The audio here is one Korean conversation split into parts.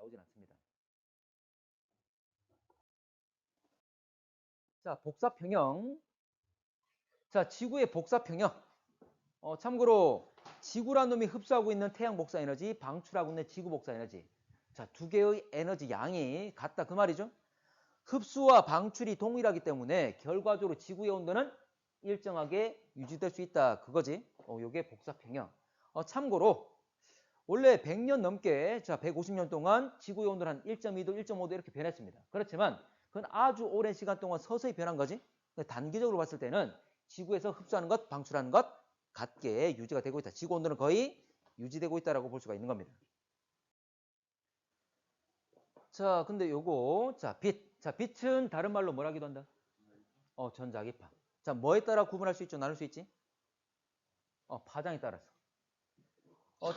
나오진 않습니다. 자, 복사평형. 자, 지구의 복사평형. 참고로 지구라는 놈이 흡수하고 있는 태양 복사 에너지, 방출하고 있는 지구 복사 에너지. 자, 두 개의 에너지 양이 같다 그 말이죠. 흡수와 방출이 동일하기 때문에 결과적으로 지구의 온도는 일정하게 유지될 수 있다 그거지. 요게 복사평형. 참고로 원래 100년 넘게, 자 150년 동안 지구의 온도는 한 1.2도, 1.5도 이렇게 변했습니다. 그렇지만 그건 아주 오랜 시간 동안 서서히 변한 거지. 단기적으로 봤을 때는 지구에서 흡수하는 것, 방출하는 것 같게 유지가 되고 있다. 지구 온도는 거의 유지되고 있다라고 볼 수가 있는 겁니다. 자, 근데 요거, 자, 빛. 자, 빛은 다른 말로 뭐라 하기도 한다? 전자기파. 자, 뭐에 따라 구분할 수 있죠? 나눌 수 있지? 파장에 따라서.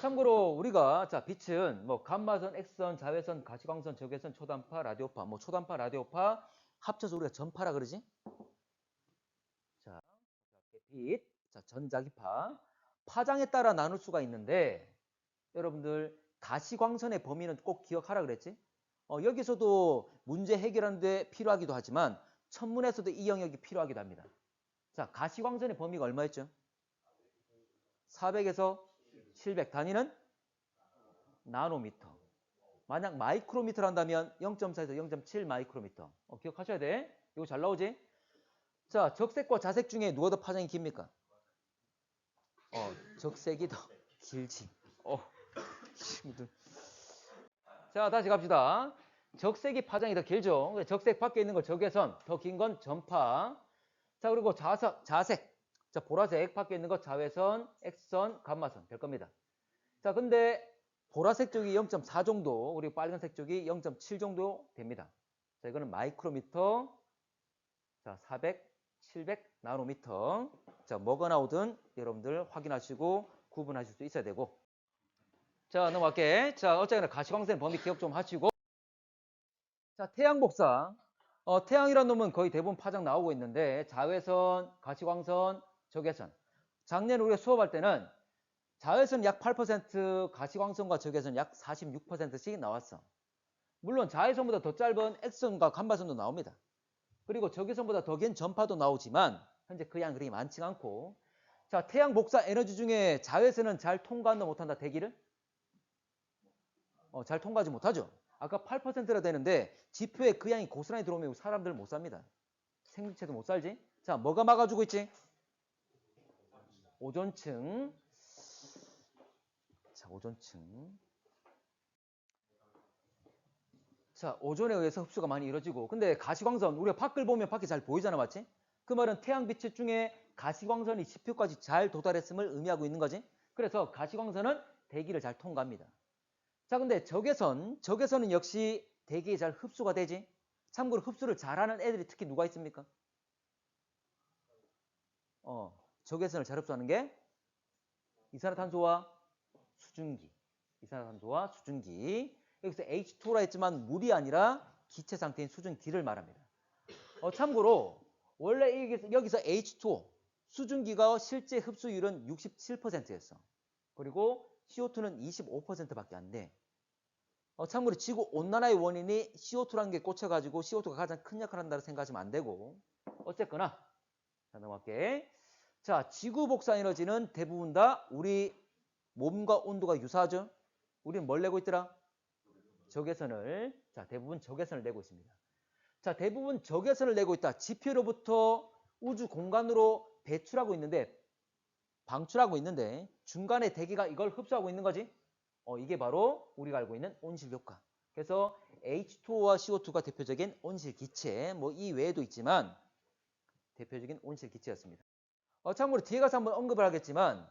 참고로 우리가, 자, 빛은 뭐 감마선, X선, 자외선, 가시광선, 적외선, 초단파, 라디오파, 뭐 초단파, 라디오파 합쳐서 우리가 전파라 그러지? 자, 빛, 자, 전자기파. 파장에 따라 나눌 수가 있는데 여러분들 가시광선의 범위는 꼭 기억하라 그랬지? 여기서도 문제 해결하는데 필요하기도 하지만 천문에서도 이 영역이 필요하기도 합니다. 자, 가시광선의 범위가 얼마였죠? 400에서 700 단위는 나노미터. 만약 마이크로미터를 한다면 0.4에서 0.7 마이크로미터. 기억하셔야 돼. 이거 잘 나오지? 자, 적색과 자색 중에 누가 더 파장이 깁니까? 적색이 더 길지. 친구들. 자, 다시 갑시다. 적색이 파장이 더 길죠. 적색 밖에 있는 거 적외선, 더 긴 건 전파. 자, 그리고 자색. 자, 보라색 밖에 있는 거 자외선, X선, 감마선 될 겁니다. 자, 근데 보라색 쪽이 0.4 정도, 그리고 빨간색 쪽이 0.7 정도 됩니다. 자, 이거는 마이크로미터. 자, 400, 700 나노미터. 자, 뭐가 나오든 여러분들 확인하시고 구분하실 수 있어야 되고. 자, 넘어갈게. 자, 어쨌거나 가시광선 범위 기억 좀 하시고. 자, 태양 복사. 태양이라는 놈은 거의 대부분 파장 나오고 있는데 자외선, 가시광선, 적외선. 작년 우리가 수업할 때는 자외선 약 8%, 가시광선과 적외선 약 46%씩 나왔어. 물론 자외선보다 더 짧은 X선과 감마선도 나옵니다. 그리고 적외선보다 더 긴 전파도 나오지만 현재 그 양 그리 많지 않고. 자, 태양 복사 에너지 중에 자외선은 잘 통과한다 못한다 대기를? 잘 통과하지 못하죠. 아까 8%라 되는데 지표에 그 양이 고스란히 들어오면 사람들 못 삽니다. 생체도 못 살지. 자, 뭐가 막아주고 있지? 오존층. 자, 오존층. 자, 오존에 의해서 흡수가 많이 이루어지고. 근데 가시광선, 우리가 밖을 보면 밖이 잘 보이잖아, 맞지? 그 말은 태양빛 중에 가시광선이 지표까지 잘 도달했음을 의미하고 있는 거지. 그래서 가시광선은 대기를 잘 통과합니다. 자, 근데 적외선은 역시 대기에 잘 흡수가 되지. 참고로 흡수를 잘하는 애들이 특히 누가 있습니까? 적외선을 잘 흡수하는 게 이산화탄소와 수증기. 이산화탄소와 수증기. 여기서 H2라 했지만 물이 아니라 기체 상태인 수증기를 말합니다. 참고로 원래 여기서 H2O, 수증기가 실제 흡수율은 67%였어. 그리고 CO2는 25%밖에 안 돼. 참고로 지구 온난화의 원인이 CO2라는 게 꽂혀가지고 CO2가 가장 큰 역할을 한다고 생각하시면 안 되고. 어쨌거나 자, 넘어갈게. 자, 지구 복사 에너지는 대부분 다 우리 몸과 온도가 유사하죠. 우리는 뭘 내고 있더라? 적외선을. 자, 대부분 적외선을 내고 있습니다. 자, 대부분 적외선을 내고 있다. 지표로부터 우주 공간으로 배출하고 있는데, 방출하고 있는데 중간에 대기가 이걸 흡수하고 있는 거지. 이게 바로 우리가 알고 있는 온실 효과. 그래서 H2O와 CO2가 대표적인 온실 기체, 뭐 이 외에도 있지만 대표적인 온실 기체였습니다. 참고로 뒤에 가서 한번 언급을 하겠지만,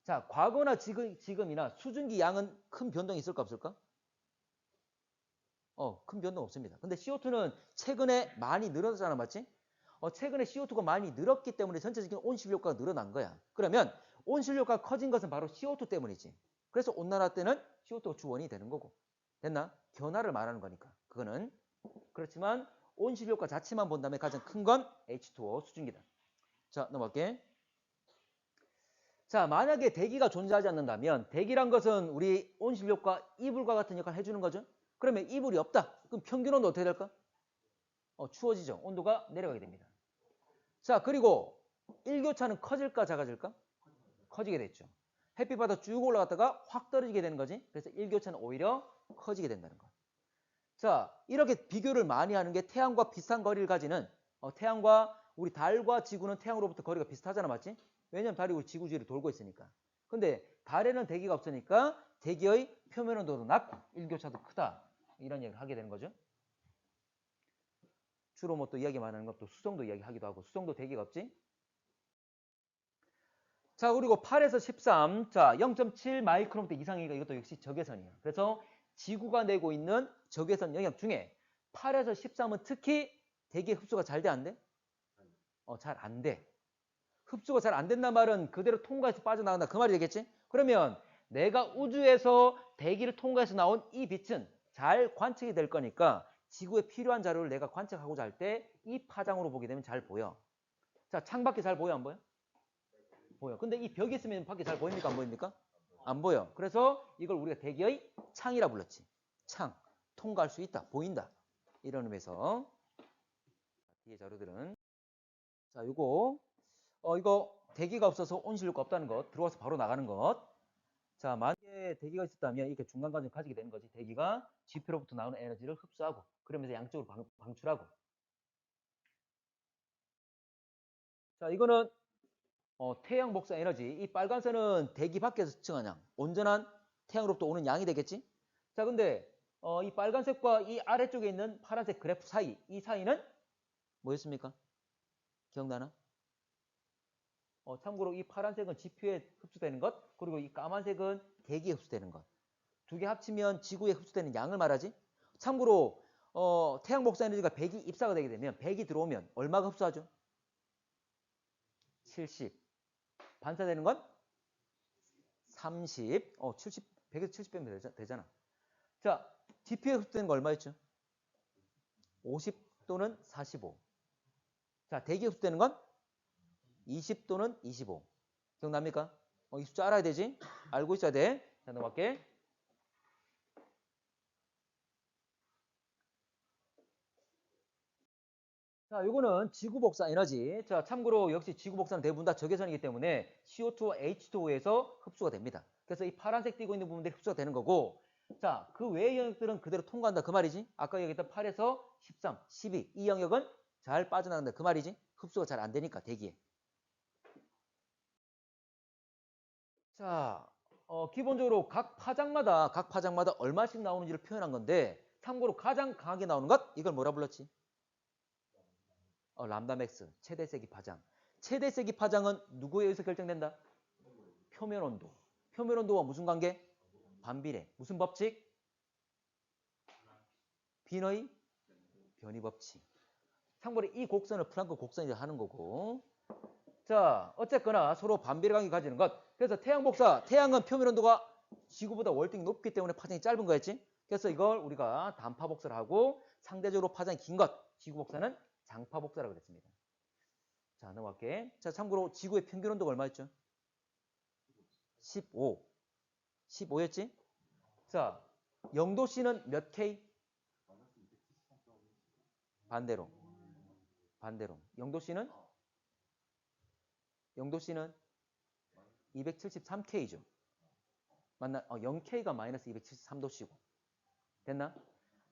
자, 과거나 지금이나 수증기 양은 큰 변동이 있을까 없을까? 큰 변동 없습니다. 근데 CO2는 최근에 많이 늘어났잖아, 맞지? 최근에 CO2가 많이 늘었기 때문에 전체적인 온실 효과가 늘어난 거야. 그러면 온실 효과가 커진 것은 바로 CO2 때문이지. 그래서 온난화 때는 CO2가 주원이 되는 거고. 됐나? 변화를 말하는 거니까. 그거는. 그렇지만 온실 효과 자체만 본다면 가장 큰 건 H2O 수증기다. 자, 넘어갈게. 자, 만약에 대기가 존재하지 않는다면 대기란 것은 우리 온실 효과 이불과 같은 역할을 해주는 거죠. 그러면 이불이 없다. 그럼 평균 온도 어떻게 될까? 추워지죠. 온도가 내려가게 됩니다. 자, 그리고 일교차는 커질까 작아질까? 커지게 됐죠. 햇빛 받아 쭉 올라갔다가 확 떨어지게 되는 거지. 그래서 일교차는 오히려 커지게 된다는 거. 자, 이렇게 비교를 많이 하는 게 태양과 비슷한 거리를 가지는 태양과 우리 달과 지구는 태양으로부터 거리가 비슷하잖아, 맞지? 왜냐면 달이 우리 지구 주위를 돌고 있으니까. 근데 달에는 대기가 없으니까 대기의 표면 온도도 낮고 일교차도 크다. 이런 얘기를 하게 되는 거죠. 주로 뭐 또 이야기 많이 하는 것도 수성도 이야기하기도 하고 수성도 대기가 없지? 자, 그리고 8에서 13. 자, 0.7 마이크로미터 이상이니까 이것도 역시 적외선이에요. 그래서 지구가 내고 있는 적외선 영역 중에 8에서 13은 특히 대기의 흡수가 잘 돼, 안 돼? 잘 안 돼. 흡수가 잘 안 된단 말은 그대로 통과해서 빠져나간다. 그 말이 되겠지? 그러면 내가 우주에서 대기를 통과해서 나온 이 빛은 잘 관측이 될 거니까 지구에 필요한 자료를 내가 관측하고자 할 때 이 파장으로 보게 되면 잘 보여. 자, 창밖에 잘 보여, 안 보여? 보여. 근데 이 벽이 있으면 밖에 잘 보입니까? 안 보입니까? 안 보여. 그래서 이걸 우리가 대기의 창이라 불렀지. 창. 통과할 수 있다. 보인다. 이런 의미에서. 뒤에 자료들은. 자, 이거 대기가 없어서 온실료가 없다는 것. 들어와서 바로 나가는 것. 자, 만약에 대기가 있었다면 이렇게 중간 과정을 가지게 되는 거지. 대기가 지표로부터 나오는 에너지를 흡수하고 그러면서 양쪽으로 방출하고. 자, 이거는 태양 복사 에너지. 이 빨간 선은 대기 밖에서 측정한 양. 온전한 태양으로부터 오는 양이 되겠지? 자, 근데 이 빨간색과 이 아래쪽에 있는 파란색 그래프 사이, 이 사이는 뭐였습니까? 기억나나? 참고로 이 파란색은 지표에 흡수되는 것, 그리고 이 까만색은 대기에 흡수되는 것. 두 개 합치면 지구에 흡수되는 양을 말하지. 참고로 태양 복사 에너지가 100이 입사가 되게 되면 100이 들어오면 얼마가 흡수하죠? 70. 반사되는 건 30. 70, 100에서 70 빼면 되잖아. 자, 지표에 흡수되는 거 얼마였죠? 50 또는 45. 자, 대기에 흡수되는 건 20 또는 25. 기억납니까? 이 숫자 알아야 되지? 알고 있어야 돼. 자, 넘어갈게. 자, 요거는 지구 복사 에너지. 자, 참고로 역시 지구 복사는 대부분 다 적외선이기 때문에 CO2와 H2O에서 흡수가 됩니다. 그래서 이 파란색 띄고 있는 부분들이 흡수가 되는 거고, 자, 그 외의 영역들은 그대로 통과한다. 그 말이지? 아까 얘기했던 8에서 13, 12. 이 영역은 잘 빠져나간다. 그 말이지? 흡수가 잘 안 되니까, 대기에. 자, 기본적으로 각 파장마다 얼마씩 나오는지를 표현한 건데, 참고로 가장 강하게 나오는 것, 이걸 뭐라 불렀지? 람다 맥스, 최대 세기 파장. 최대 세기 파장은 누구에 의해서 결정된다? 표면 온도. 표면 온도와 무슨 관계? 반비례. 무슨 법칙? 빈의 변이 법칙. 참고로 이 곡선을 플랑크 곡선이라 하는 거고. 자, 어쨌거나 서로 반비례 관계 가지는 것. 그래서 태양 복사, 태양은 표면 온도가 지구보다 월등히 높기 때문에 파장이 짧은 거였지. 그래서 이걸 우리가 단파 복사를 하고 상대적으로 파장이 긴 것, 지구 복사는 장파 복사라고 그랬습니다. 자, 넘어갈게. 자, 참고로 지구의 평균 온도가 얼마였죠? 15. 15였지? 자, 영도씨는 몇 K? 반대로. 반대로. 영도씨는 273K죠. 맞나? 0K가 마이너스 273도씨고. 됐나?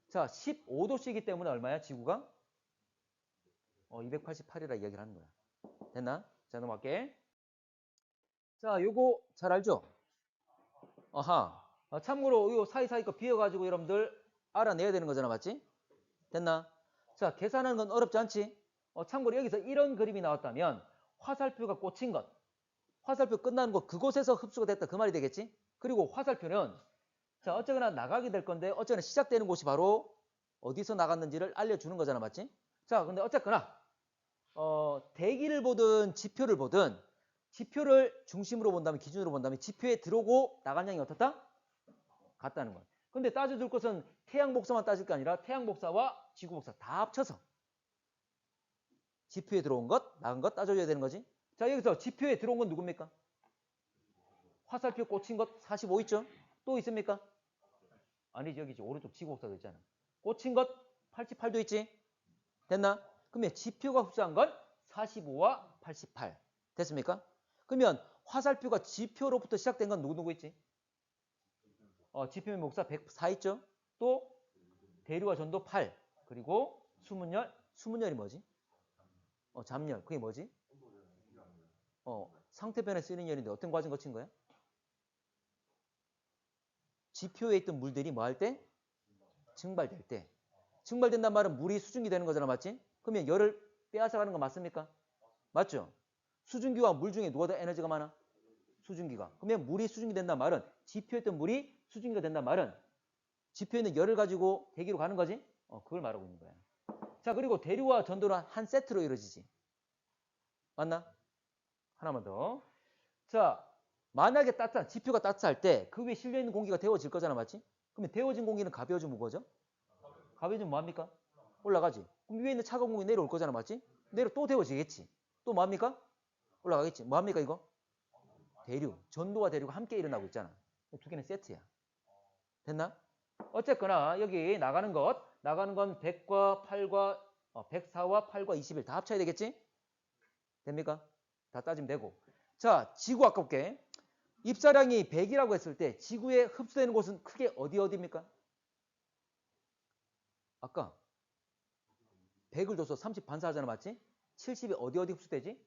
자, 15도씨이기 때문에 얼마야? 지구가? 288이라 이야기를 하는 거야. 됐나? 자, 넘어갈게. 자, 요거 잘 알죠? 아하. 참고로 요 사이사이 거 비워가지고 여러분들 알아내야 되는 거잖아. 맞지? 됐나? 자, 계산하는 건 어렵지 않지? 참고로 여기서 이런 그림이 나왔다면 화살표가 꽂힌 것, 화살표 끝나는 곳 그곳에서 흡수가 됐다. 그 말이 되겠지? 그리고 화살표는 자, 어쩌거나 나가게 될 건데 어쩌거나 시작되는 곳이 바로 어디서 나갔는지를 알려주는 거잖아. 맞지? 자, 근데 어쨌거나 대기를 보든 지표를 보든 지표를 중심으로 본다면 기준으로 본다면 지표에 들어오고 나간 양이 어떻다? 같다는 거야. 근데 따져줄 것은 태양 복사만 따질 게 아니라 태양 복사와 지구 복사 다 합쳐서 지표에 들어온 것, 나간 것 따져줘야 되는 거지. 자, 여기서 지표에 들어온 건 누굽니까? 화살표 꽂힌 것 45 있죠? 또 있습니까? 아니지, 여기 오른쪽 지구 흡수가 있잖아. 꽂힌 것 88도 있지? 됐나? 그러면 지표가 흡수한 건 45와 88. 됐습니까? 그러면 화살표가 지표로부터 시작된 건 누구 있지? 지표면 목사 104 있죠? 또 대류와 전도 8. 그리고 수문열. 수문열이 뭐지? 잠열. 그게 뭐지? 상태변에 쓰이는 열인데 어떤 과정 거친 거야? 지표에 있던 물들이 뭐 할 때? 증발될 때. 증발된단 말은 물이 수증기 되는 거잖아, 맞지? 그러면 열을 빼앗아가는 거 맞습니까? 맞죠? 수증기와 물 중에 누가 더 에너지가 많아? 수증기가. 그러면 물이 수증기 된단 말은 지표에 있던 물이 수증기가 된단 말은 지표에 있는 열을 가지고 대기로 가는 거지? 그걸 말하고 있는 거야. 자, 그리고 대류와 전도는 한 세트로 이루어지지. 맞나? 하나만 더. 자, 만약에 따뜻한 지표가 따뜻할 때 그 위에 실려있는 공기가 데워질 거잖아, 맞지? 그러면 데워진 공기는 가벼워지면 무거워져? 가벼워지면 뭐합니까? 올라가지. 그럼 위에 있는 차가운 공기 내려올 거잖아, 맞지? 또 데워지겠지. 또 뭐합니까? 올라가겠지. 뭐합니까 이거? 대류. 전도와 대류가 함께 일어나고 있잖아. 두 개는 세트야. 됐나? 어쨌거나 여기 나가는 건 100과 8과 104와 8과 21 다 합쳐야 되겠지? 됩니까? 다 따지면 되고. 자, 지구 아까 볼게. 입사량이 100이라고 했을 때 지구에 흡수되는 곳은 크게 어디입니까? 아까 100을 줘서 30 반사하잖아, 맞지? 70이 어디 흡수되지?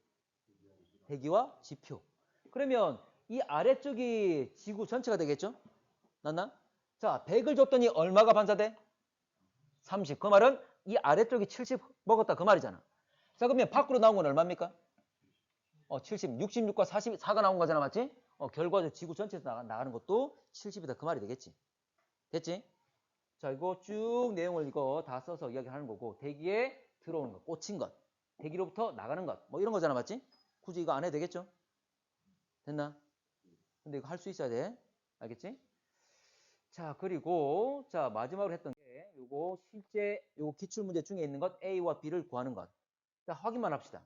대기와 지표. 그러면 이 아래쪽이 지구 전체가 되겠죠? 맞나? 자, 100을 줬더니 얼마가 반사돼? 30. 그 말은 이 아래쪽이 70 먹었다 그 말이잖아. 자, 그러면 밖으로 나온 건 얼마입니까? 70, 66과 44가 나온 거잖아, 맞지? 결과적으로 지구 전체에서 나가는 것도 70이다 그 말이 되겠지. 됐지? 자, 이거 쭉 내용을 이거 다 써서 이야기하는 거고 대기에 들어오는 것, 꽂힌 것, 대기로부터 나가는 것, 뭐 이런 거잖아, 맞지? 굳이 이거 안 해도 되겠죠? 됐나? 근데 이거 할 수 있어야 돼. 알겠지? 자, 그리고 자 마지막으로 했던 게 요거 실제 요거 기출문제 중에 있는 것 A와 B를 구하는 것. 자, 확인만 합시다.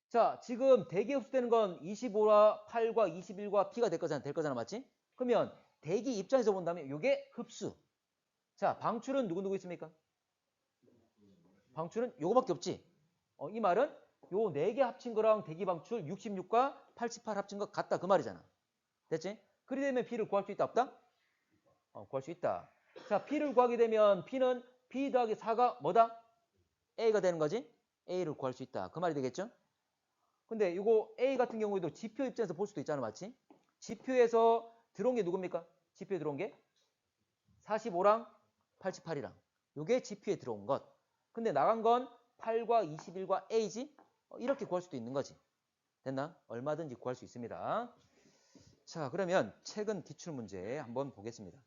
자, 지금 대기 흡수되는 건 25와 8과 21과 P가 될 거잖아, 맞지? 그러면 대기 입장에서 본다면 요게 흡수. 자, 방출은 누구 있습니까? 방출은 요거밖에 없지. 이 말은 요 4개 합친 거랑 대기 방출 66과 88 합친 거 같다 그 말이잖아. 됐지? 그리 되면 B를 구할 수 있다 없다? 구할 수 있다. 자, P를 구하게 되면 P는 B 더하기 4가 뭐다? A가 되는 거지? A를 구할 수 있다. 그 말이 되겠죠? 근데 이거 A 같은 경우에도 지표 입장에서 볼 수도 있잖아, 맞지? 지표에서 들어온 게 누굽니까? 지표에 들어온 게 45랑 88이랑. 요게 지표에 들어온 것. 근데 나간 건 8과 21과 A지? 이렇게 구할 수도 있는 거지. 됐나? 얼마든지 구할 수 있습니다. 자, 그러면 최근 기출문제 한번 보겠습니다.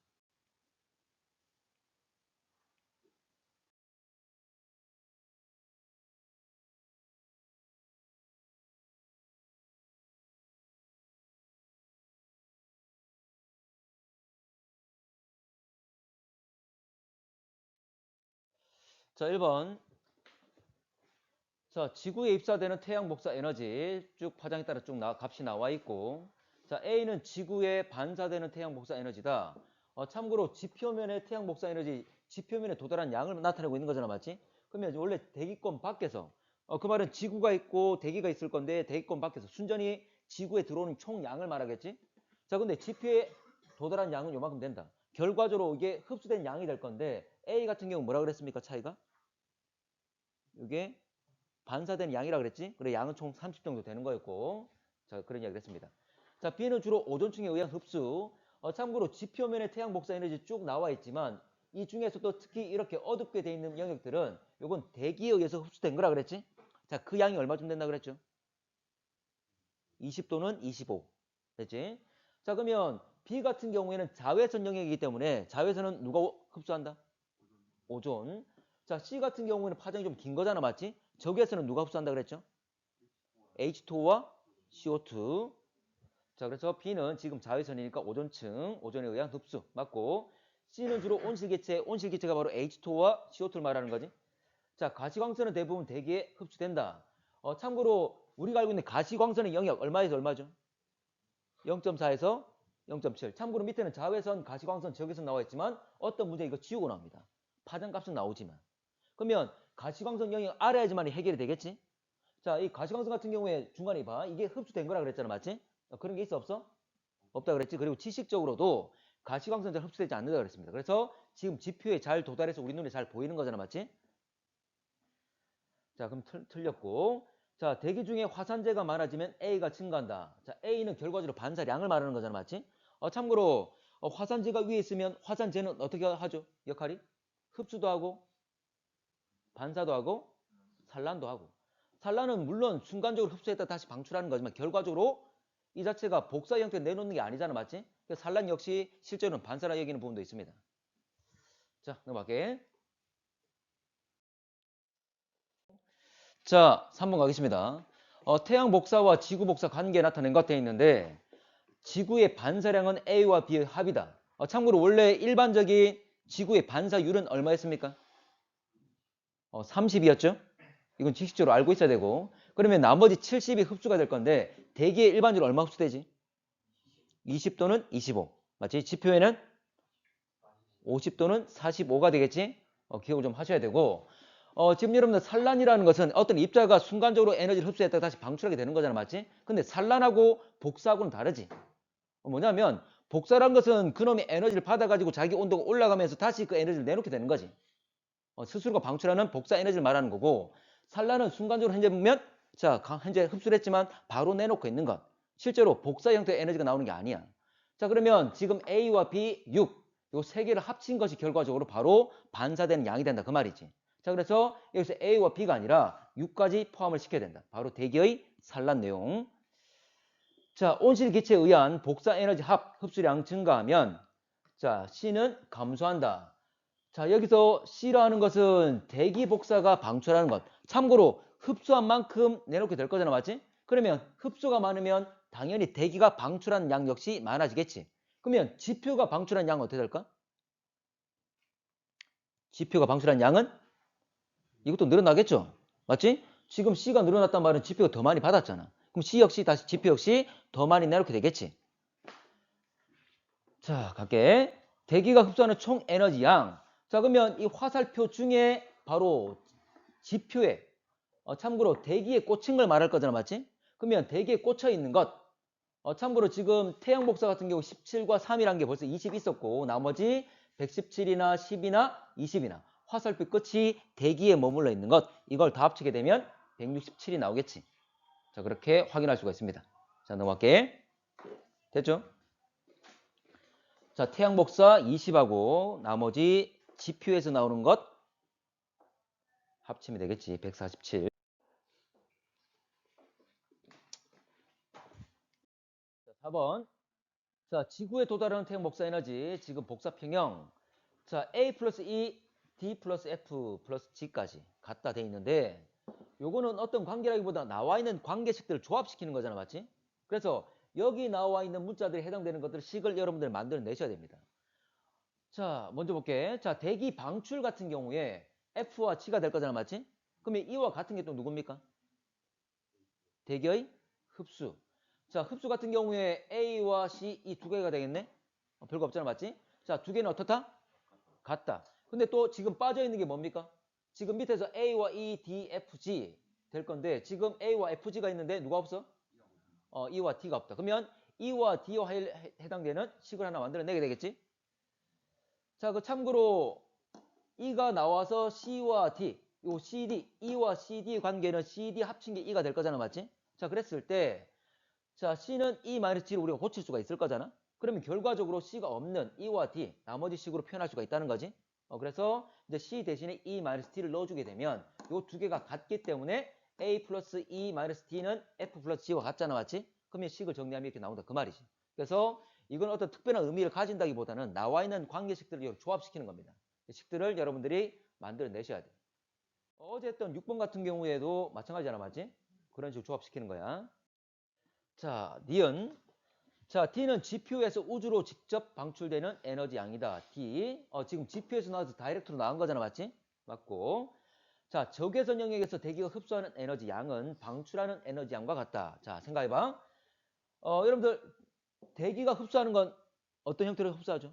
자, 1번. 자, 지구에 입사되는 태양 복사 에너지 쭉 파장에 따라 쭉 값이 나와 있고, 자, A는 지구에 반사되는 태양 복사 에너지다. 참고로 지표면의 태양 복사 에너지, 지표면에 도달한 양을 나타내고 있는 거잖아, 맞지? 그러면 원래 대기권 밖에서, 그 말은 지구가 있고 대기가 있을 건데 대기권 밖에서 순전히 지구에 들어오는 총 양을 말하겠지? 자, 근데 지표에 도달한 양은 요만큼 된다. 결과적으로 이게 흡수된 양이 될 건데 A 같은 경우 뭐라 그랬습니까, 차이가? 이게 반사된 양이라 그랬지? 그래, 양은 총 30 정도 되는 거였고. 자, 그런 이야기를 했습니다. 자, B는 주로 오존층에 의한 흡수. 참고로 지표면에 태양 복사 에너지 쭉 나와 있지만 이 중에서도 특히 이렇게 어둡게 돼 있는 영역들은 요건 대기에 의해서 흡수된 거라 그랬지? 자, 그 양이 얼마쯤 된다 그랬죠? 20 또는 25. 됐지? 자, 그러면 B 같은 경우에는 자외선 영역이기 때문에 자외선은 누가 흡수한다? 오존. 자, C 같은 경우에는 파장이 좀 긴 거잖아, 맞지? 저기에서는 누가 흡수한다 그랬죠? H2O와 CO2. 자, 그래서 B는 지금 자외선이니까 오존층, 오존에 의한 흡수 맞고, C는 주로 온실기체, 온실기체가 바로 H2O와 CO2를 말하는 거지. 자, 가시광선은 대부분 대기에 흡수된다. 참고로 우리가 알고 있는 가시광선의 영역 얼마에서 얼마죠? 0.4에서 0.7. 참고로 밑에는 자외선, 가시광선, 적외선 나와 있지만 어떤 문제 이거 지우고 나옵니다. 파장값은 나오지만. 그러면 가시광선 영역 알아야지만 해결이 되겠지? 자, 이 가시광선 같은 경우에 중간에 봐. 이게 흡수된 거라 그랬잖아. 맞지? 그런 게 있어 없어? 없다 그랬지. 그리고 지식적으로도 가시광선 잘 흡수되지 않는다 그랬습니다. 그래서 지금 지표에 잘 도달해서 우리 눈에 잘 보이는 거잖아. 맞지? 자, 그럼 틀렸고. 자, 대기 중에 화산재가 많아지면 A가 증가한다. 자, A는 결과적으로 반사량을 말하는 거잖아. 맞지? 참고로 화산재가 위에 있으면 화산재는 어떻게 하죠? 역할이? 흡수도 하고 반사도 하고 산란도 하고. 산란은 물론 순간적으로 흡수했다 다시 방출하는 거지만 결과적으로 이 자체가 복사 형태 내놓는 게 아니잖아. 맞지? 그래서 산란 역시 실제로는 반사라 여기는 부분도 있습니다. 자, 넘어갈게. 자, 3번 가겠습니다. 태양 복사와 지구 복사 관계 나타낸 것 되어 있는데 지구의 반사량은 A와 B의 합이다. 참고로 원래 일반적인 지구의 반사율은 얼마였습니까? 30이었죠? 이건 지식적으로 알고 있어야 되고. 그러면 나머지 70이 흡수가 될 건데 대기에 일반적으로 얼마 흡수되지? 20 또는 25. 맞지? 지표에는 50 또는 45가 되겠지? 기억을 좀 하셔야 되고. 지금 여러분들 산란이라는 것은 어떤 입자가 순간적으로 에너지를 흡수했다가 다시 방출하게 되는 거잖아. 맞지? 근데 산란하고 복사하고는 다르지. 뭐냐면 복사란 것은 그놈의 에너지를 받아가지고 자기 온도가 올라가면서 다시 그 에너지를 내놓게 되는 거지. 스스로가 방출하는 복사 에너지를 말하는 거고 산란은 순간적으로 현재 보면 자 현재 흡수를 했지만 바로 내놓고 있는 것. 실제로 복사 형태의 에너지가 나오는 게 아니야. 자 그러면 지금 A와 B 6 요 세 개를 합친 것이 결과적으로 바로 반사되는 양이 된다 그 말이지. 자 그래서 여기서 A와 B가 아니라 6까지 포함을 시켜야 된다. 바로 대기의 산란 내용. 자 온실 기체에 의한 복사 에너지 흡수량 증가하면 자 C는 감소한다. 자 여기서 C라는 것은 대기 복사가 방출하는 것. 참고로 흡수한 만큼 내놓게 될 거잖아. 맞지? 그러면 흡수가 많으면 당연히 대기가 방출한 양 역시 많아지겠지. 그러면 지표가 방출한 양은 어떻게 될까? 지표가 방출한 양은 이것도 늘어나겠죠. 맞지? 지금 C가 늘어났단 말은 지표가 더 많이 받았잖아. 그럼 C 역시 다시 지표 역시 더 많이 내놓게 되겠지. 자 갈게. 대기가 흡수하는 총 에너지 양. 자 그러면 이 화살표 중에 바로 지표에 참고로 대기에 꽂힌 걸 말할 거잖아. 맞지? 그러면 대기에 꽂혀 있는 것 참고로 지금 태양 복사 같은 경우 17과 3이라는 게 벌써 20 있었고 나머지 117이나 10이나 20이나 화살표 끝이 대기에 머물러 있는 것 이걸 다 합치게 되면 167이 나오겠지. 자 그렇게 확인할 수가 있습니다. 자 넘어갈게. 됐죠? 자 태양 복사 20하고 나머지 지표에서 나오는 것 합치면 되겠지. 147. 자, 4번. 자, 지구에 도달하는 태양 복사 에너지, 지금 복사 평형. 자, A 플러스 E, D 플러스 F 플러스 G까지 같다 돼 있는데 요거는 어떤 관계라기보다 나와 있는 관계식들을 조합시키는 거잖아. 맞지? 그래서 여기 나와 있는 문자들이 해당되는 것들 식을 여러분들 만들어내셔야 됩니다. 자, 먼저 볼게. 자, 대기 방출 같은 경우에 F와 G가 될 거잖아. 맞지? 그러면 E와 같은 게 또 누굽니까? 대기의 흡수. 자, 흡수 같은 경우에 A와 C 이 두 개가 되겠네? 별거 없잖아, 맞지? 자, 두 개는 어떻다? 같다. 근데 또 지금 빠져 있는 게 뭡니까? 지금 밑에서 A와 E, D, F, G 될 건데 지금 A와 FG가 있는데 누가 없어? E와 D가 없다. 그러면 E와 D와 해당되는 식을 하나 만들어내게 되겠지? 자, 그 참고로 E가 나와서 C와 D, 요 CD, E와 CD 관계는 CD 합친 게 E가 될 거잖아, 맞지? 자, 그랬을 때 자, C는 E-G를 우리가 고칠 수가 있을 거잖아. 그러면 결과적으로 C가 없는 E와 D 나머지 식으로 표현할 수가 있다는 거지. 그래서 이제 C 대신에 E-D를 넣어주게 되면 이 두 개가 같기 때문에 A 플러스 E-D는 F 플러스 G와 같잖아, 맞지? 그러면 식을 정리하면 이렇게 나온다 그 말이지. 그래서 이건 어떤 특별한 의미를 가진다기보다는 나와 있는 관계식들을 조합시키는 겁니다. 식들을 여러분들이 만들어내셔야 돼. 어제 했던 6번 같은 경우에도 마찬가지잖아, 맞지? 그런 식으로 조합시키는 거야. 자, 니은. 자, D는 지표에서 우주로 직접 방출되는 에너지 양이다. D. 지금 지표에서 나와서 다이렉트로 나온 거잖아. 맞지? 맞고. 자, 적외선 영역에서 대기가 흡수하는 에너지 양은 방출하는 에너지 양과 같다. 자, 생각해봐. 여러분들 대기가 흡수하는 건 어떤 형태로 흡수하죠?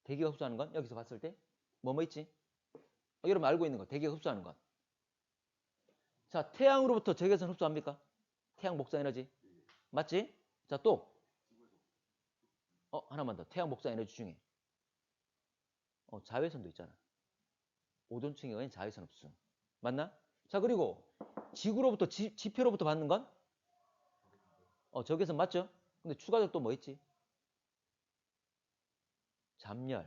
대기가 흡수하는 건 여기서 봤을 때 뭐 있지? 여러분 알고 있는 거 대기가 흡수하는 건. 자, 태양으로부터 적외선 흡수합니까? 태양 복사 에너지. 맞지? 자, 또 하나만 더. 태양 복사 에너지 중에 자외선도 있잖아. 오존층에 의한 자외선 흡수. 맞나? 자, 그리고 지구로부터 지표로부터 받는 건 적외선 맞죠? 근데 추가적으로 또 뭐 있지? 잠열,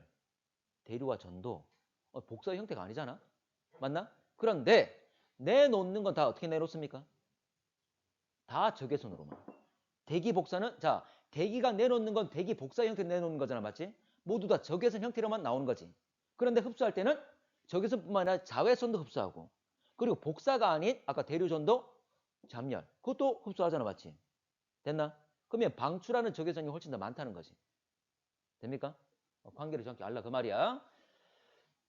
대류와 전도. 복사의 형태가 아니잖아. 맞나? 그런데 내놓는 건 다 어떻게 내놓습니까? 다 적외선으로만. 대기 복사는 자, 대기가 내놓는 건 대기 복사 형태로 내놓는 거잖아. 맞지? 모두 다 적외선 형태로만 나오는 거지. 그런데 흡수할 때는 적외선뿐만 아니라 자외선도 흡수하고, 그리고 복사가 아닌 아까 대류전도 잠열, 그것도 흡수하잖아. 맞지? 됐나? 그러면 방출하는 적외선이 훨씬 더 많다는 거지. 됩니까? 관계를 정확히 알라 그 말이야.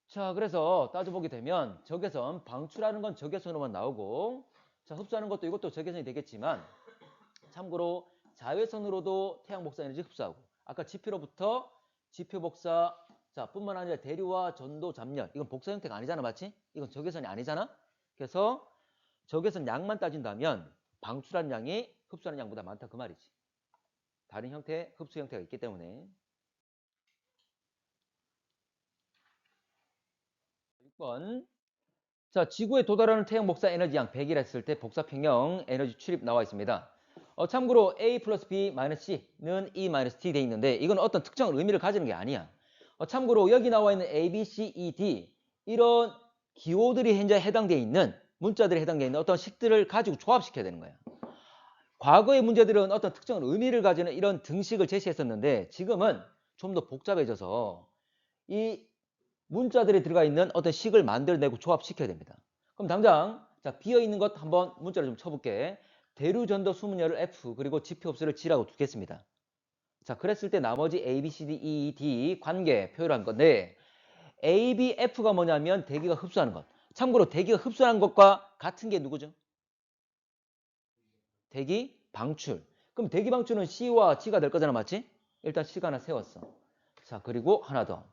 자, 그래서 따져보게 되면 적외선, 방출하는 건 적외선으로만 나오고, 자, 흡수하는 것도 이것도 적외선이 되겠지만, 참고로 자외선으로도 태양 복사 에너지 흡수하고, 아까 지표로부터 지표 복사, 자, 뿐만 아니라 대류와 전도, 잠열, 이건 복사 형태가 아니잖아. 맞지? 이건 적외선이 아니잖아. 그래서 적외선 양만 따진다면 방출한 양이 흡수하는 양보다 많다 그 말이지. 다른 형태, 흡수 형태가 있기 때문에. 6번. 자, 지구에 도달하는 태양 복사 에너지 양 100이라 했을 때 복사 평형 에너지 출입 나와 있습니다. 참고로 A 플러스 B 마이너스 C는 E 마이너스 T 돼 있는데 이건 어떤 특정 의미를 가지는 게 아니야. 참고로 여기 나와 있는 A, B, C, E, D 이런 기호들이 현재 해당되어 있는 문자들이 해당되어 있는 어떤 식들을 가지고 조합시켜야 되는 거야. 과거의 문제들은 어떤 특정 의미를 가지는 이런 등식을 제시했었는데 지금은 좀 더 복잡해져서 이 문자들이 들어가 있는 어떤 식을 만들어내고 조합시켜야 됩니다. 그럼 당장 자 비어있는 것 한번 문자를 좀 쳐볼게. 대류 전도 수문열을 F 그리고 지표 흡수를 G라고 두겠습니다. 자 그랬을 때 나머지 A, B, C, D, E, D 관계 표현한 건데 A, B, F가 뭐냐면 대기가 흡수하는 것. 참고로 대기가 흡수하는 것과 같은 게 누구죠? 대기 방출. 그럼 대기 방출은 C와 G가 될 거잖아. 맞지? 일단 C가 하나 세웠어. 자 그리고 하나 더.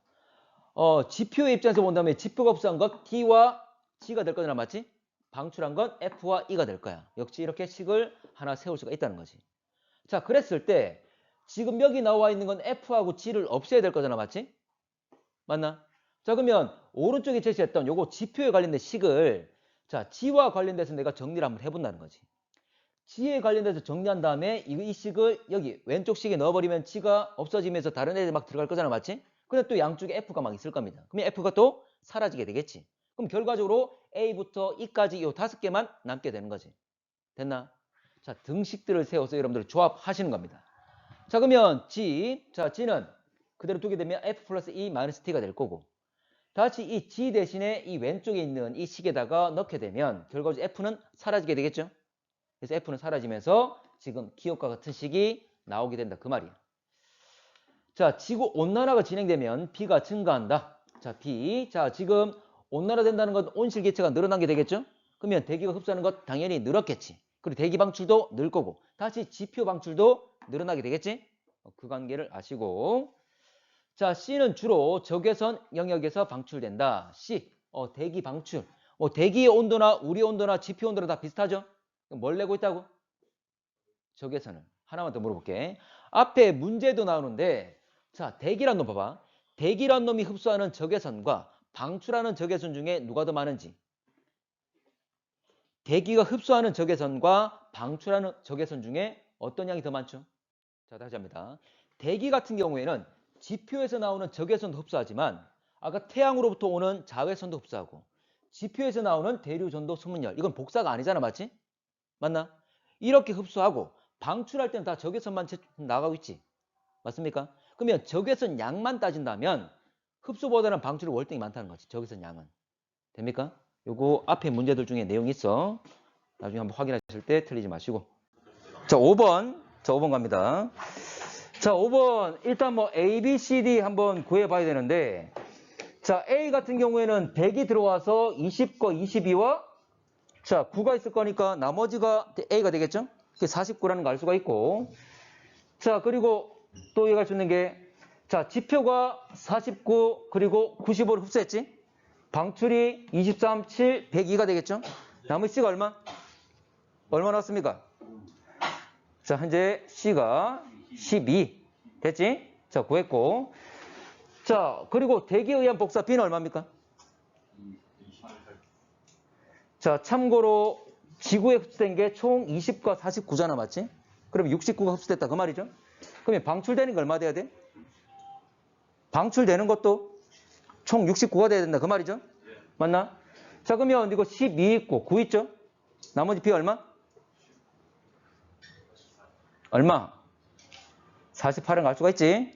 지표의 입장에서 본다면 지표가 흡수한 것 D와 G가 될 거잖아. 맞지? 방출한 건 F와 E가 될 거야. 역시 이렇게 식을 하나 세울 수가 있다는 거지. 자, 그랬을 때 지금 여기 나와 있는 건 F하고 G를 없애야 될 거잖아. 맞지? 맞나? 자, 그러면 오른쪽에 제시했던 요거 지표에 관련된 식을 자, G와 관련돼서 내가 정리를 한번 해본다는 거지. G에 관련돼서 정리한 다음에 이 식을 여기 왼쪽 식에 넣어버리면 G가 없어지면서 다른 애들 막 들어갈 거잖아. 맞지? 근데 또 양쪽에 F가 막 있을 겁니다. 그러면 F가 또 사라지게 되겠지. 그럼 결과적으로 A부터 E까지 이 5개만 남게 되는 거지. 됐나? 자, 등식들을 세워서 여러분들 조합하시는 겁니다. 자, 그러면 G. 자, G는 그대로 두게 되면 F 플러스 E 마이너스 T가 될 거고. 다시 이 G 대신에 이 왼쪽에 있는 이 식에다가 넣게 되면 결과적으로 F는 사라지게 되겠죠. 그래서 F는 사라지면서 지금 기억과 같은 식이 나오게 된다. 그 말이야. 자, 지구 온난화가 진행되면 B가 증가한다. 자, B. 자, 지금 온난화된다는 건 온실 기체가 늘어난 게 되겠죠? 그러면 대기가 흡수하는 것 당연히 늘었겠지. 그리고 대기 방출도 늘 거고 다시 지표 방출도 늘어나게 되겠지? 그 관계를 아시고 자, C는 주로 적외선 영역에서 방출된다. C. 대기 방출. 대기의 온도나 우리 온도나 지표 온도랑 다 비슷하죠? 뭘 내고 있다고? 적외선을. 하나만 더 물어볼게. 앞에 문제도 나오는데 자, 대기란 놈 봐봐. 대기란 놈이 흡수하는 적외선과 방출하는 적외선 중에 누가 더 많은지. 대기가 흡수하는 적외선과 방출하는 적외선 중에 어떤 양이 더 많죠? 자, 다시 합니다. 대기 같은 경우에는 지표에서 나오는 적외선도 흡수하지만 아까 태양으로부터 오는 자외선도 흡수하고 지표에서 나오는 대류, 전도, 수문열 이건 복사가 아니잖아. 맞지? 맞나? 이렇게 흡수하고 방출할 때는 다 적외선만 나가고 있지. 맞습니까? 그러면 적외선 양만 따진다면 흡수보다는 방출이 월등히 많다는 거지. 적외선 양은. 됩니까? 요거 앞에 문제들 중에 내용이 있어. 나중에 한번 확인하실 때 틀리지 마시고. 자, 5번. 자, 5번 갑니다. 자, 5번. 일단 뭐 A, B, C, D 한번 구해봐야 되는데 자, A 같은 경우에는 100이 들어와서 20과 22와 자, 9가 있을 거니까 나머지가 A가 되겠죠? 49라는 걸 알 수가 있고. 자, 그리고 또 얘기할 수 있는 게, 자, 지표가 49 그리고 95를 흡수했지? 방출이 23, 7, 102가 되겠죠? 나머지 C가 얼마? 얼마 나왔습니까? 자, 현재 C가 12. 됐지? 자, 구했고. 자, 그리고 대기에 의한 복사 B는 얼마입니까? 자, 참고로 지구에 흡수된 게 총 20과 49잖아, 맞지? 그럼 69가 흡수됐다, 그 말이죠? 그러면 방출되는 게 얼마 돼야 돼? 방출되는 것도 총 69가 돼야 된다, 그 말이죠? 맞나? 자, 그러면 이거 12 있고 9 있죠? 나머지 B 얼마? 얼마? 48은 알 수가 있지?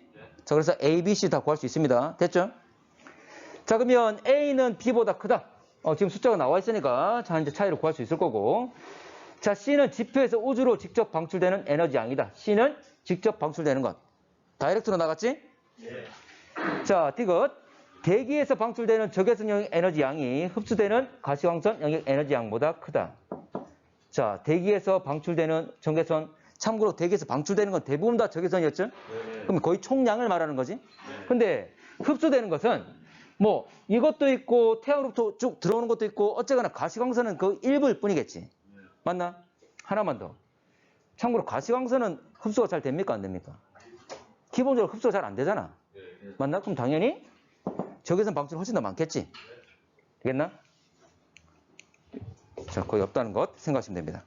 자, 그래서 A, B, C 다 구할 수 있습니다. 됐죠? 자, 그러면 A는 B보다 크다. 지금 숫자가 나와 있으니까, 자, 이제 차이를 구할 수 있을 거고. 자, C는 지표에서 우주로 직접 방출되는 에너지 양이다. C는 직접 방출되는 것. 다이렉트로 나갔지? 네. 자, 디귿. 대기에서 방출되는 적외선 영역 에너지 양이 흡수되는 가시광선 영역 에너지 양보다 크다. 자, 대기에서 방출되는 적외선, 참고로 대기에서 방출되는 건 대부분 다 적외선이었죠? 네. 그럼 거의 총량을 말하는 거지? 네. 근데 흡수되는 것은 뭐 이것도 있고 태양으로부터 쭉 들어오는 것도 있고 어쨌거나 가시광선은 그 일부일 뿐이겠지. 맞나? 하나만 더. 참고로 가시광선은 흡수가 잘 됩니까? 안 됩니까? 기본적으로 흡수가 잘 안 되잖아. 맞나? 그럼 당연히 적외선 방출이 훨씬 더 많겠지. 되겠나? 자, 거의 없다는 것 생각하시면 됩니다.